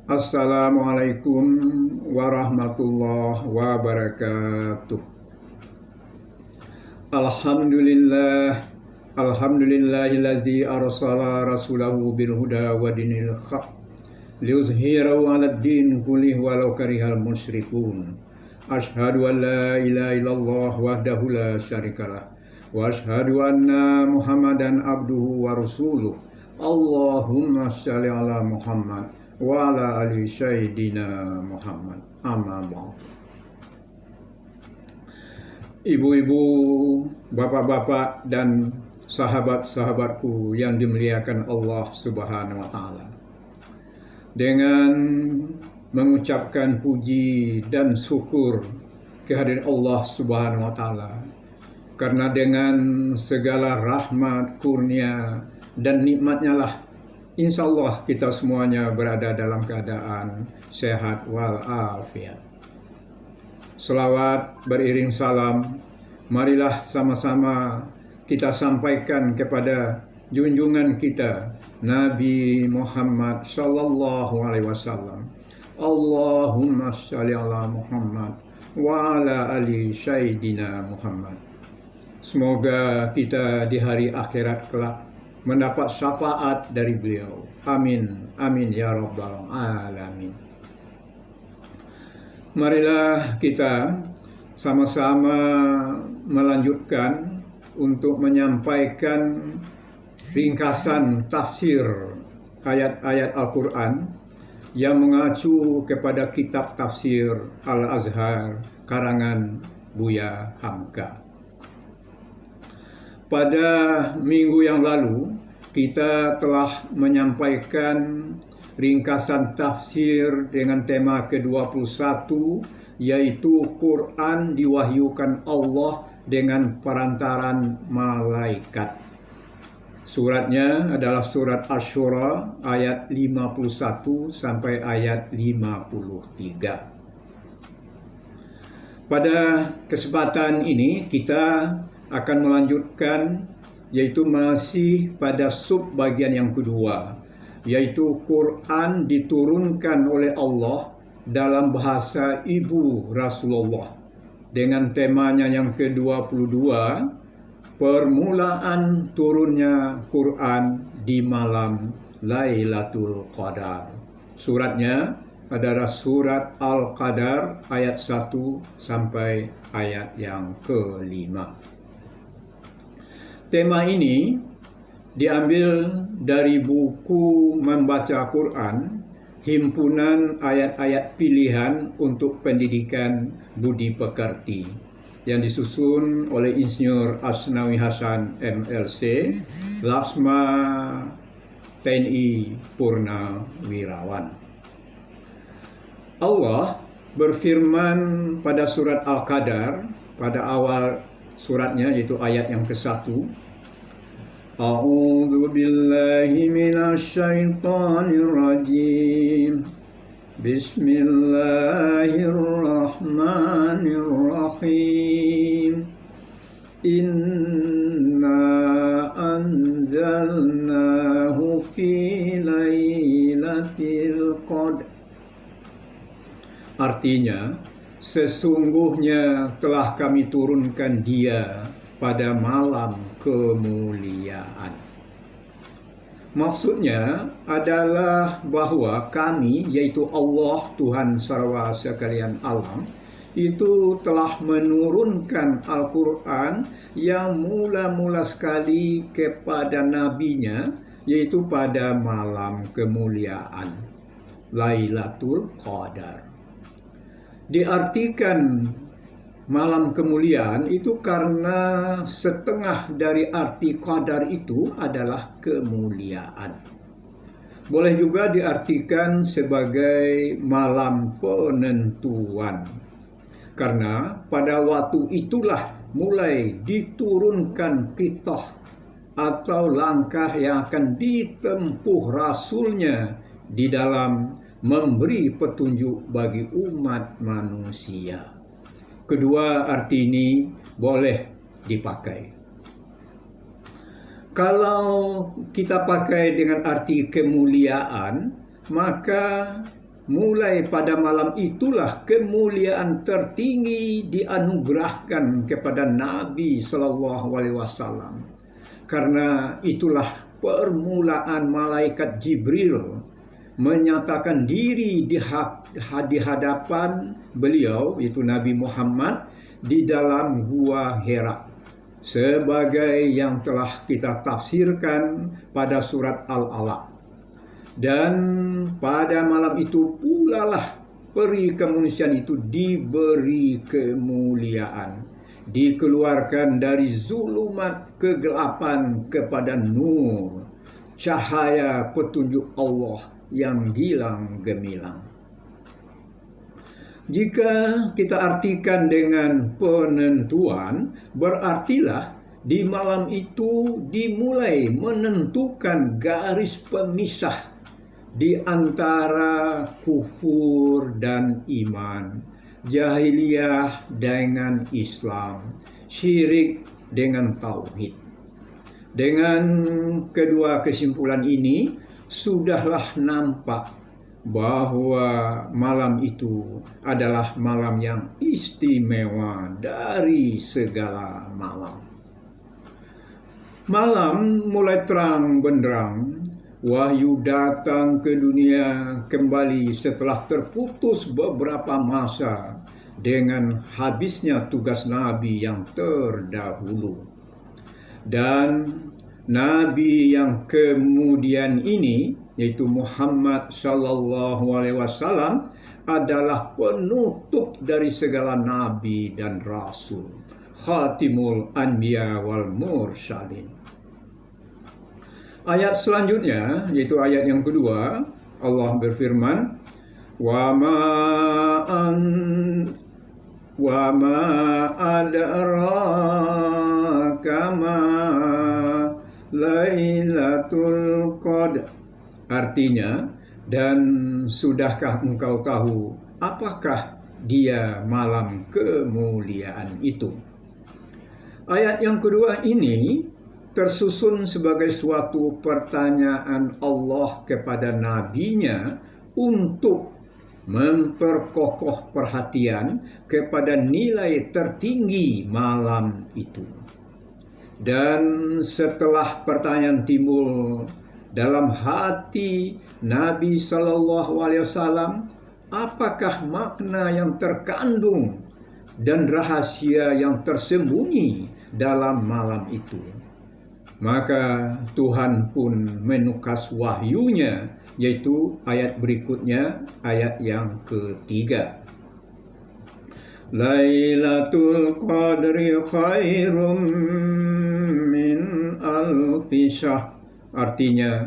Assalamualaikum warahmatullahi wabarakatuh. Alhamdulillahillazi arsala rasulahu bil huda wa dinil haq liyuzhirahu 'alad din kullih walau karihal musyrikun. Asyhadu an la ilaha illallah wahdahu la syarikalah wa asyhadu anna Muhammadan abduhu wa rasuluh. Allahumma shalli ala Muhammad wa ala ali sayyidina Muhammad. Amma ba'd. Ibu-ibu, bapak-bapak dan sahabat-sahabatku yang dimuliakan Allah Subhanahu wa taala. Dengan mengucapkan puji dan syukur kehadiran Allah Subhanahu wa taala. Karena dengan segala rahmat, kurnia dan nikmatnya lah insya Allah kita semuanya berada dalam keadaan sehat walafiat. Selawat beriring salam, marilah sama-sama kita sampaikan kepada junjungan kita Nabi Muhammad sallallahu alaihi wasallam. Allahumma shalli ala Muhammad wa ala ali sayyidina Muhammad. Semoga kita di hari akhirat kelak mendapat syafaat dari beliau. Amin, amin ya rabbal alamin. Marilah kita sama-sama melanjutkan untuk menyampaikan ringkasan tafsir ayat-ayat Al-Quran yang mengacu kepada kitab tafsir Al-Azhar karangan Buya Hamka. Pada minggu yang lalu, kita telah menyampaikan ringkasan tafsir dengan tema ke-21, yaitu Quran diwahyukan Allah dengan perantaran malaikat. Suratnya adalah surat Asy-Syura ayat 51 sampai ayat 53. Pada kesempatan ini kita akan melanjutkan, yaitu masih pada sub bagian yang kedua, yaitu Quran diturunkan oleh Allah dalam bahasa ibu Rasulullah, dengan temanya yang ke-22, permulaan turunnya Quran di malam Lailatul Qadar. Suratnya adalah surat Al-Qadar ayat 1 sampai ayat yang ke-5. Tema ini diambil dari buku Membaca Quran, himpunan ayat-ayat pilihan untuk pendidikan budi pekerti, yang disusun oleh Insinyur Asnawi Hasan MLC, Laksma TNI Purnawirawan. Allah berfirman pada surat Al-Qadar pada awal suratnya, yaitu ayat yang ke-1. A'udzu billahi minasyaitonir rajim. Bismillahirrahmanirrahim. Inna anzalnahu fi lailatul qadr. Artinya, sesungguhnya telah kami turunkan dia pada malam kemuliaan. Maksudnya adalah bahwa kami, yaitu Allah Tuhan sarwa sekalian alam, itu telah menurunkan Al-Quran yang mula-mula sekali kepada nabinya, yaitu pada malam kemuliaan Lailatul Qadar. Diartikan malam kemuliaan itu karena setengah dari arti qadar itu adalah kemuliaan. Boleh juga diartikan sebagai malam penentuan, karena pada waktu itulah mulai diturunkan kitab atau langkah yang akan ditempuh Rasulnya di dalam memberi petunjuk bagi umat manusia. Kedua arti ini boleh dipakai. Kalau kita pakai dengan arti kemuliaan, maka mulai pada malam itulah kemuliaan tertinggi dianugerahkan kepada Nabi Shallallahu Alaihi Wasallam. Karena itulah permulaan malaikat Jibril menyatakan diri di hadapan beliau, yaitu Nabi Muhammad, di dalam gua Hira, sebagai yang telah kita tafsirkan pada surat Al-Alaq. Dan pada malam itu pula lah peri kemanusiaan itu diberi kemuliaan, dikeluarkan dari zulumat kegelapan kepada nur, cahaya petunjuk Allah yang gilang gemilang. Jika kita artikan dengan penentuan, berartilah di malam itu dimulai menentukan garis pemisah di antara kufur dan iman, jahiliyah dengan Islam, syirik dengan tauhid. Dengan kedua kesimpulan ini, sudahlah nampak bahwa malam itu adalah malam yang istimewa dari segala malam. Malam mulai terang benderang, wahyu datang ke dunia kembali setelah terputus beberapa masa dengan habisnya tugas Nabi yang terdahulu. Dan Nabi yang kemudian ini, yaitu Muhammad Sallallahu Alaihi Wasallam, adalah penutup dari segala Nabi dan Rasul, Khatimul Anbiya wal Mursalin. Ayat selanjutnya, yaitu ayat yang kedua, Allah berfirman, wa ma adraka ma Lailatul Qadar. Artinya, dan sudahkah engkau tahu apakah dia malam kemuliaan itu? Ayat yang kedua ini tersusun sebagai suatu pertanyaan Allah kepada nabinya untuk memperkokoh perhatian kepada nilai tertinggi malam itu. Dan setelah pertanyaan timbul dalam hati Nabi Shallallahu Alaihi Wasallam, apakah makna yang terkandung dan rahasia yang tersembunyi dalam malam itu? Maka Tuhan pun menukas wahyunya, yaitu ayat berikutnya, ayat yang ketiga. Lailatul Qadri khairum min alfi syahr. Artinya,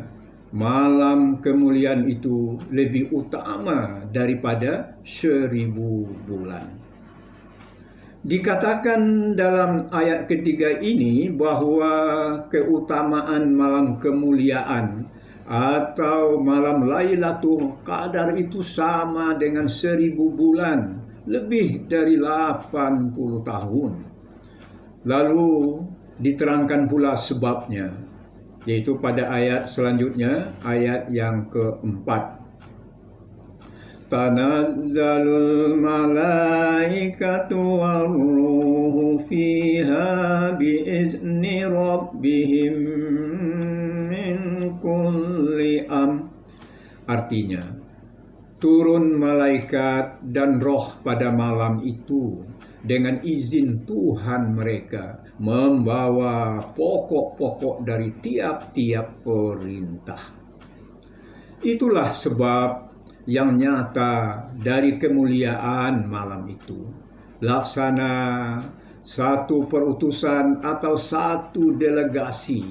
malam kemuliaan itu lebih utama daripada 1000 bulan. Dikatakan dalam ayat ketiga ini bahwa keutamaan malam kemuliaan atau malam Lailatul Qadar itu sama dengan 1000 bulan, lebih dari 80 tahun. Lalu diterangkan pula sebabnya, yaitu pada ayat selanjutnya, ayat yang keempat. Tanazzalul malaikatu warruhu fiha biizni rabbihim min kulli Artinya, turun malaikat dan roh pada malam itu dengan izin Tuhan mereka, membawa pokok-pokok dari tiap-tiap perintah. Itulah sebab yang nyata dari kemuliaan malam itu. Laksana satu perutusan atau satu delegasi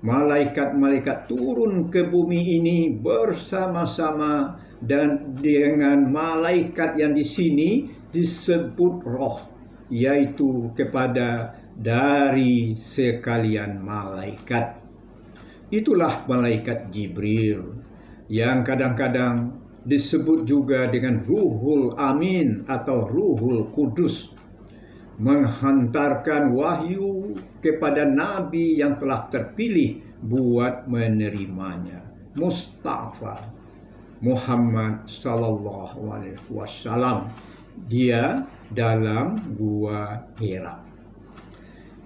malaikat-malaikat turun ke bumi ini bersama-sama dan dengan malaikat yang di sini disebut roh, yaitu kepada dari sekalian malaikat. Itulah malaikat Jibril yang kadang-kadang disebut juga dengan Ruhul Amin atau Ruhul Kudus, menghantarkan wahyu kepada nabi yang telah terpilih buat menerimanya, Mustafa. Muhammad sallallahu alaihi wasallam. Dia dalam gua Hira.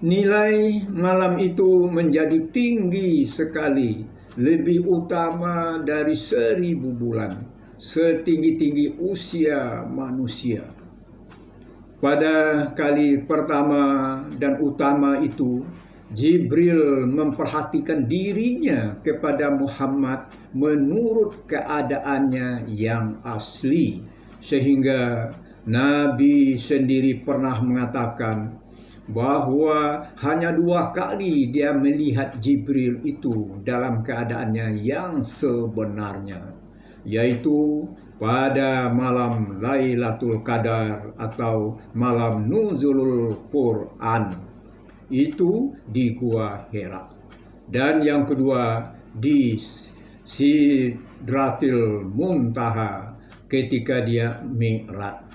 Nilai malam itu menjadi tinggi sekali, lebih utama dari 1000 bulan, setinggi-tinggi usia manusia. Pada kali pertama dan utama itu, Jibril memperhatikan dirinya kepada Muhammad menurut keadaannya yang asli, sehingga Nabi sendiri pernah mengatakan bahwa hanya 2 kali dia melihat Jibril itu dalam keadaannya yang sebenarnya, yaitu pada malam Lailatul Qadar atau malam nuzulul Quran, itu di Gua Hira. Dan yang kedua di Sidratil Muntaha ketika dia Mi'raj.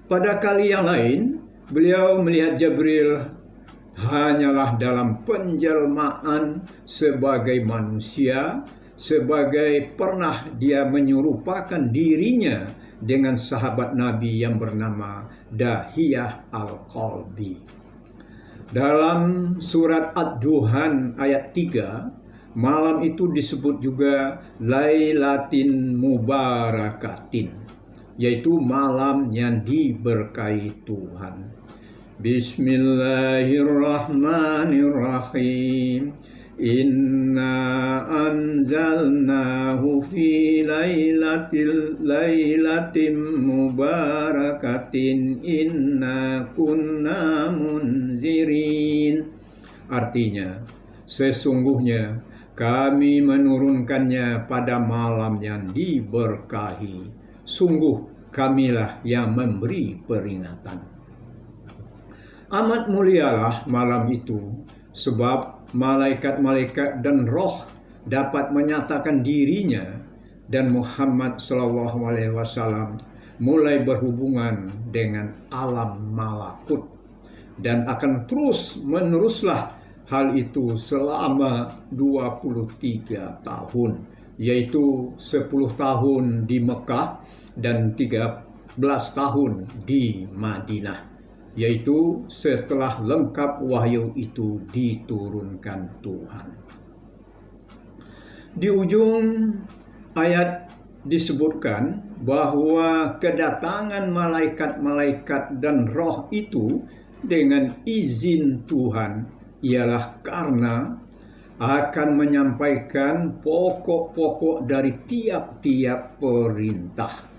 Pada kali yang lain, beliau melihat Jibril hanyalah dalam penjelmaan sebagai manusia, sebagai pernah dia menyerupakan dirinya dengan sahabat Nabi yang bernama Dahiyah Al-Qalbi. Dalam surat Ad-Duhan ayat 3, malam itu disebut juga Lailatin Mubarakatin, yaitu malam yang diberkahi Tuhan. Bismillahirrahmanirrahim. Inna anzalnahu fi lailatin mubarakatin inna kunna munzirin. Artinya, sesungguhnya kami menurunkannya pada malam yang diberkahi. Sungguh kamilah yang memberi peringatan. Amat mulialah malam itu, sebab malaikat-malaikat dan roh dapat menyatakan dirinya, dan Muhammad SAW mulai berhubungan dengan alam malakut, dan akan terus meneruslah hal itu selama 23 tahun, yaitu 10 tahun di Mekah dan 13 tahun di Madinah, yaitu setelah lengkap wahyu itu diturunkan Tuhan. Di ujung ayat disebutkan bahwa kedatangan malaikat-malaikat dan roh itu dengan izin Tuhan ialah karena akan menyampaikan pokok-pokok dari tiap-tiap perintah.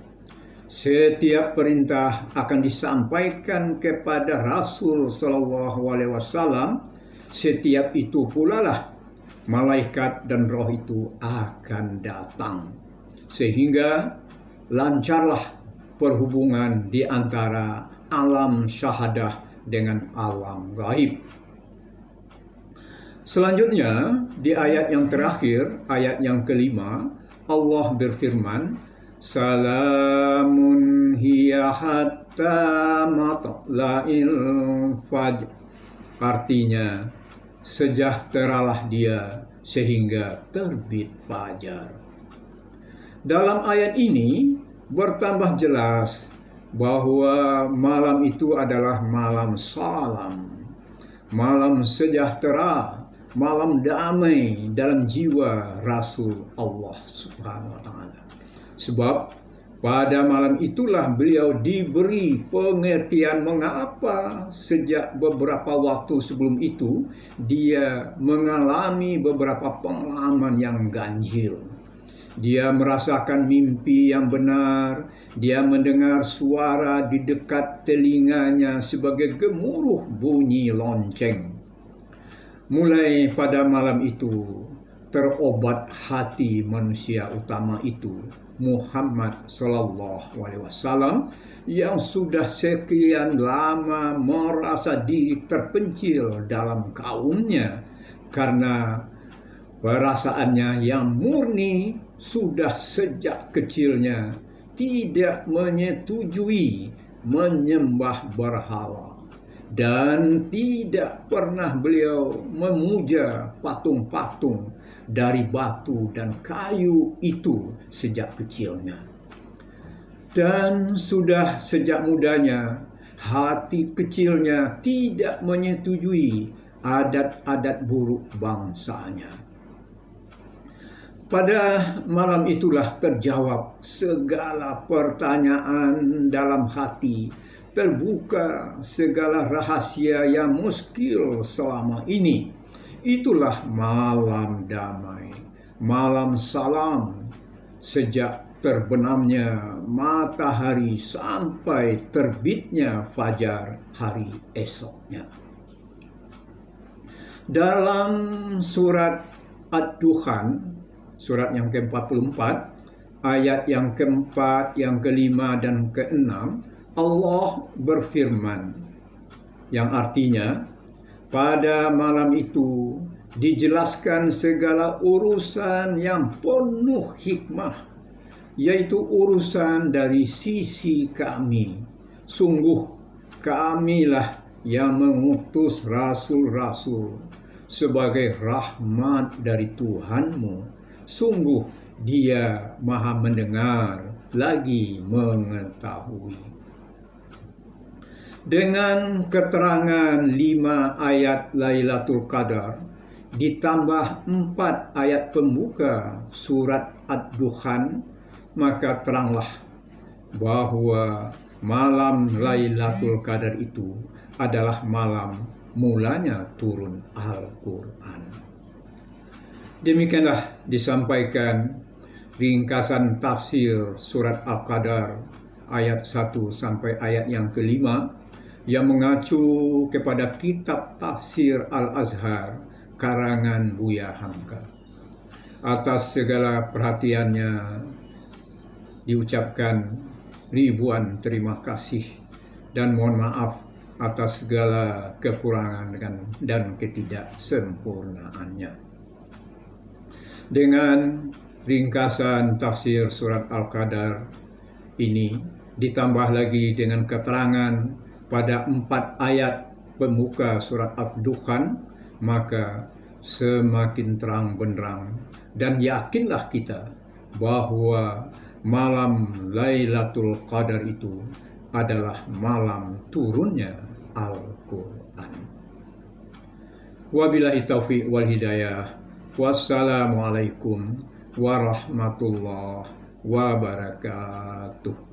Setiap perintah akan disampaikan kepada Rasul Shallallahu Alaihi Wasallam. Setiap itu pula lah malaikat dan roh itu akan datang, sehingga lancarlah perhubungan di antara alam syahadah dengan alam gaib. Selanjutnya di ayat yang terakhir, ayat yang kelima, Allah berfirman, Salamun hiya hatta matla'il fajr. Artinya, sejahteralah dia sehingga terbit fajar. Dalam ayat ini bertambah jelas bahwa malam itu adalah malam salam, malam sejahtera, malam damai dalam jiwa Rasul Allah Subhanahu wa Ta'ala. Sebab pada malam itulah beliau diberi pengertian mengapa sejak beberapa waktu sebelum itu dia mengalami beberapa pengalaman yang ganjil. Dia merasakan mimpi yang benar, dia mendengar suara di dekat telinganya sebagai gemuruh bunyi lonceng. Mulai pada malam itu terobat hati manusia utama itu, Muhammad Sallallahu Alaihi Wasallam, yang sudah sekian lama merasa diri terpencil dalam kaumnya karena perasaannya yang murni sudah sejak kecilnya tidak menyetujui menyembah berhala, dan tidak pernah beliau memuja patung-patung dari batu dan kayu itu sejak kecilnya. Dan sudah sejak mudanya, hati kecilnya tidak menyetujui adat-adat buruk bangsanya. Pada malam itulah terjawab segala pertanyaan dalam hati, terbuka segala rahasia yang muskil selama ini. Itulah malam damai, malam salam, sejak terbenamnya matahari sampai terbitnya fajar hari esoknya. Dalam surat Ad-Dukhan, surat yang ke-44, ayat yang ke-4, yang ke-5, dan ke-6, Allah berfirman, yang artinya, pada malam itu dijelaskan segala urusan yang penuh hikmah, yaitu urusan dari sisi kami. Sungguh kamilah yang mengutus rasul-rasul sebagai rahmat dari Tuhanmu. Sungguh Dia Maha mendengar lagi mengetahui. Dengan keterangan 5 ayat Lailatul Qadar ditambah 4 ayat pembuka surat Ad-Dukhan, maka teranglah bahwa malam Lailatul Qadar itu adalah malam mulanya turun Al-Quran. Demikianlah disampaikan ringkasan tafsir surat Al-Qadar ayat 1 sampai ayat yang ke-5 yang mengacu kepada kitab tafsir Al-Azhar karangan Buya Hamka. Atas segala perhatiannya diucapkan ribuan terima kasih dan mohon maaf atas segala kekurangan dan ketidaksempurnaannya. Dengan ringkasan tafsir surat Al-Qadar ini ditambah lagi dengan keterangan pada 4 ayat pembuka surat Ad-Dukhan, maka semakin terang benderang dan yakinlah kita bahwa malam Lailatul Qadar itu adalah malam turunnya Al-Quran. Wabillahi taufiq wal hidayah. Wassalamualaikum warahmatullahi wabarakatuh.